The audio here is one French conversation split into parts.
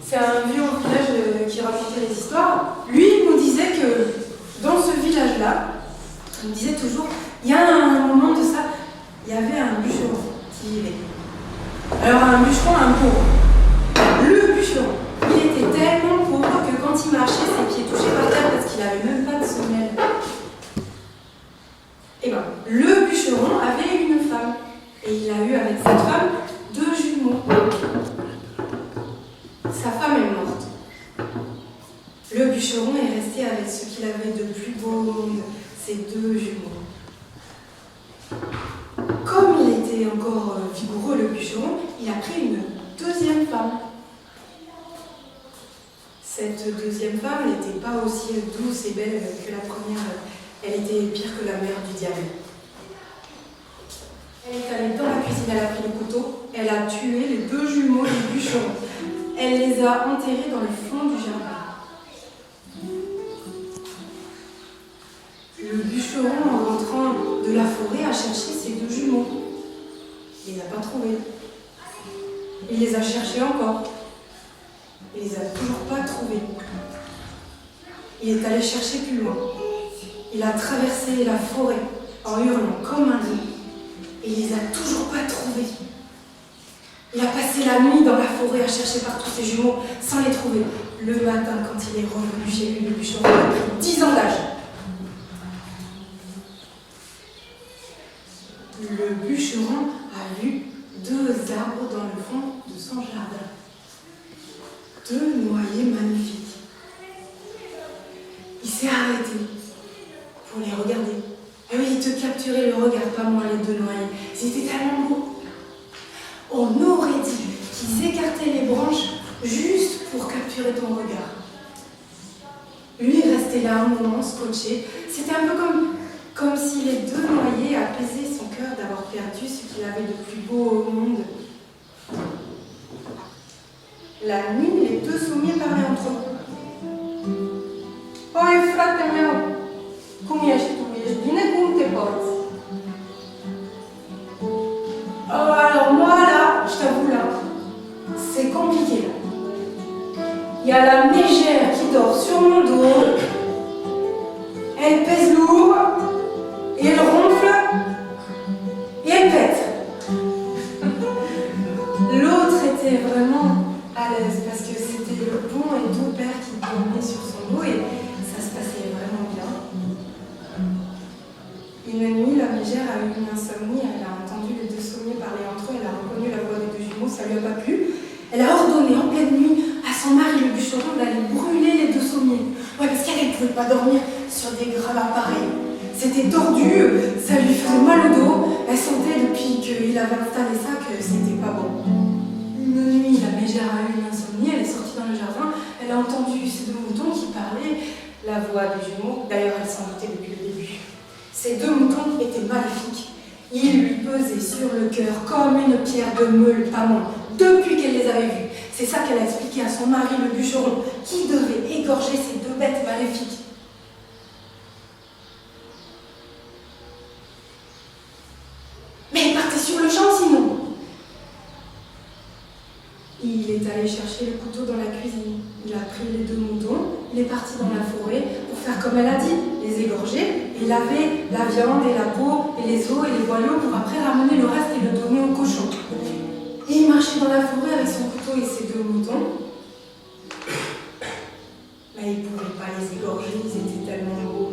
c'est un vieux au village qui racontait les histoires. Lui, il nous disait que dans ce village-là, il nous disait toujours, il y a un moment de ça, il y avait un bûcheron qui vivait. Alors un bûcheron, un pauvre. Le bûcheron, il était tellement pauvre que quand il marchait, ses pieds touchaient par terre parce qu'il n'avait même pas de semelle. Et bien, le bûcheron avait une femme. Et il a eu avec cette femme 2 jumeaux. Sa femme est morte. Le bûcheron est resté avec ce qu'il avait de plus beau au monde, ses 2 jumeaux. Comme il était encore vigoureux, le bûcheron, il a pris une 2e femme. Cette 2e femme n'était pas aussi douce et belle que la première. Elle était pire que la mère du diable. Elle est allée dans la cuisine, elle a pris le couteau, elle a tué les 2 jumeaux du bûcheron. Elle les a enterrés dans le fond du jardin. Le bûcheron, en rentrant de la forêt, a cherché ses 2 jumeaux. Il ne les a pas trouvés. Il les a cherchés encore. Il ne les a toujours pas trouvés. Il est allé chercher plus loin. Il a traversé la forêt en hurlant comme un loup. Et il les a toujours pas trouvés. Il a passé la nuit dans la forêt à chercher partout ses jumeaux sans les trouver. Le matin, quand il est revenu chez lui, le bûcheron a pris 10 ans d'âge. Le bûcheron a vu 2 arbres dans le fond de son jardin. 2 noyers magnifiques. Il s'est arrêté pour les regarder. Et oui, il te capturait le regard, pas moi, les 2 noyers. Ils étaient tellement beaux. On aurait dit qu'ils écartaient les branches juste pour capturer ton regard. Lui, il restait là un moment, scotché. C'était un peu comme si les 2 noyers apaisaient son cœur d'avoir perdu ce qu'il avait de plus beau au monde. La nuit, les 2 sommiers parlaient entre eux. « Oi, frate meu, cum ești tu? Ești bine? Cum te porți? » Oh, alors moi, là, je t'avoue, là, c'est compliqué, là. Il y a la mégère qui dort sur mon dos, elle pèse lourd, et elle ronfle, et elle pète. L'autre était vraiment à l'aise, parce que c'était le bon et doux père qui dormait sur son dos, et ça se passait vraiment bien. Une nuit, la mégère a eu une insomnie, elle a entendu les 2 sommiers parler entre eux, elle a reconnu la voix des 2 jumeaux, ça lui a pas plu. Elle a ordonné en pleine nuit à son mari, le bûcheron, d'aller brûler les 2 sommiers. Ouais, parce qu'elle ne pouvait pas dormir sur des gravats pareils. C'était tordu, ça lui faisait mal au dos, elle sentait depuis qu'il avait installé ça que c'était pas bon. Une nuit, la mégère a eu une insomnie, elle est sortie dans le jardin, elle a entendu ces 2 moutons qui parlaient, la voix des jumeaux, d'ailleurs elle s'en doutait depuis le début. Ces 2 moutons étaient maléfiques. Ils lui pesaient sur le cœur comme une pierre de meule, pas moins, depuis qu'elle les avait vus. C'est ça qu'elle a expliqué à son mari, le bûcheron, qui devait égorger ces 2 bêtes maléfiques. Mais il partait sur le champ sinon. Il est allé chercher le couteau dans la cuisine. Il a pris les 2 moutons, il est parti dans la forêt pour faire comme elle a dit, les égorger et laver la viande et la peau et les os et les boyaux pour après ramener le reste et le donner au cochon. Et il marchait dans la forêt avec son couteau et ses 2 moutons. Mais il ne pouvait pas les égorger, ils étaient tellement beaux.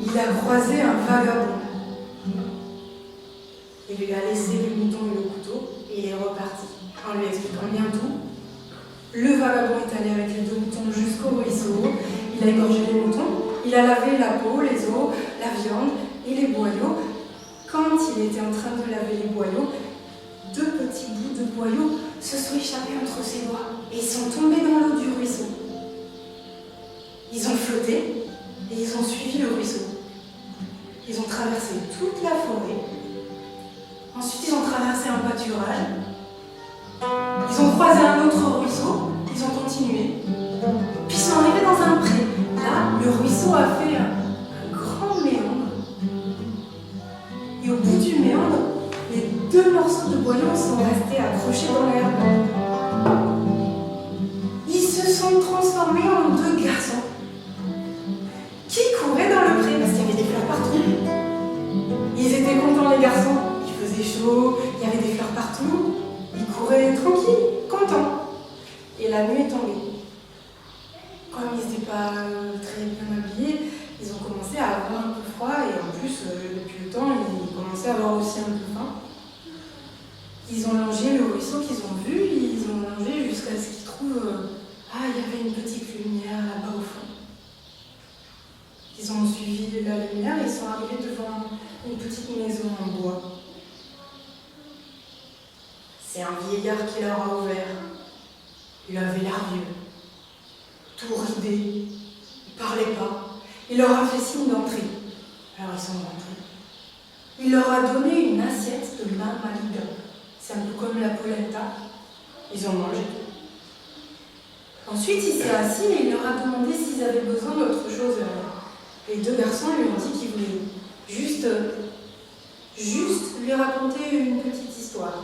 Il a croisé un vagabond. Il lui a laissé les moutons et le couteau et il est reparti en lui expliquant bien tout. Le vagabond est allé avec les 2 moutons jusqu'au ruisseau. Il a égorgé les moutons, il a lavé la peau, les os, la viande et les boyaux. Quand il était en train de laver les boyaux, 2 petits bouts de boyaux se sont échappés entre ses doigts et ils sont tombés dans l'eau du ruisseau. Ils ont flotté et ils ont suivi le ruisseau. Ils ont traversé toute la forêt. Ensuite, ils ont traversé un pâturage. Ils ont croisé un autre ruisseau. Ils ont continué. Puis ils sont arrivés dans un pré. Là, le ruisseau a fait un grand méandre. Et au bout du méandre, les 2 morceaux de boyaux sont restés accrochés accrochés dans l'herbe. Ils se sont transformés en deux garçons qui couraient dans le pré parce qu'il y avait des fleurs partout. Ils étaient contents, les garçons. Il faisait chaud, il y avait des fleurs partout. Ils couraient tranquilles, contents. Et la nuit est tombée. Comme ils n'étaient pas très bien habillés, ils ont commencé à avoir un peu froid et en plus, depuis le temps, ils commençaient à avoir aussi un peu faim. Ils ont longé le ruisseau qu'ils ont vu, ils ont longé jusqu'à ce qu'ils trouvent il y avait une petite lumière là-bas au fond. Ils ont suivi la lumière et ils sont arrivés devant une petite maison en bois. C'est un vieillard qui leur a ouvert. Il avait l'air vieux, tout ridé, il parlait pas. Il leur a fait signe d'entrer. Alors ils sont rentrés. Il leur a donné une assiette de marmalade. C'est un peu comme la polenta. Ils ont mangé. Ensuite, il s'est assis et il leur a demandé s'ils avaient besoin d'autre chose. Les deux garçons lui ont dit qu'ils voulaient juste lui raconter une petite histoire.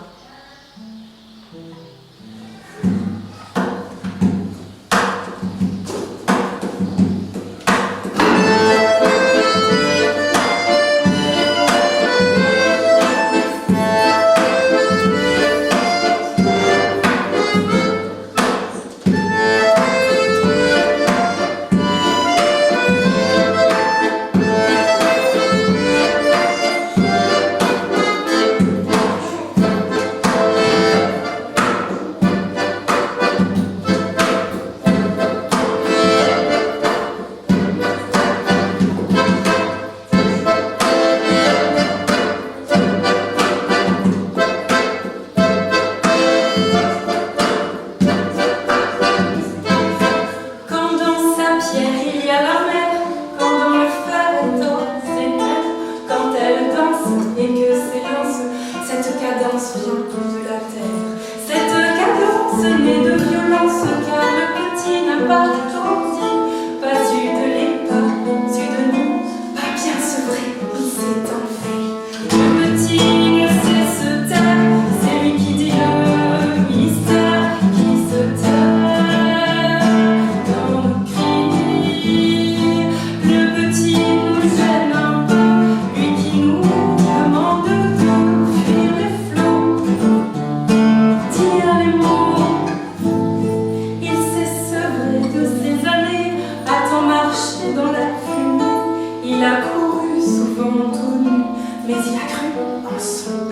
Il a couru souvent tout nu, mais il a cru en son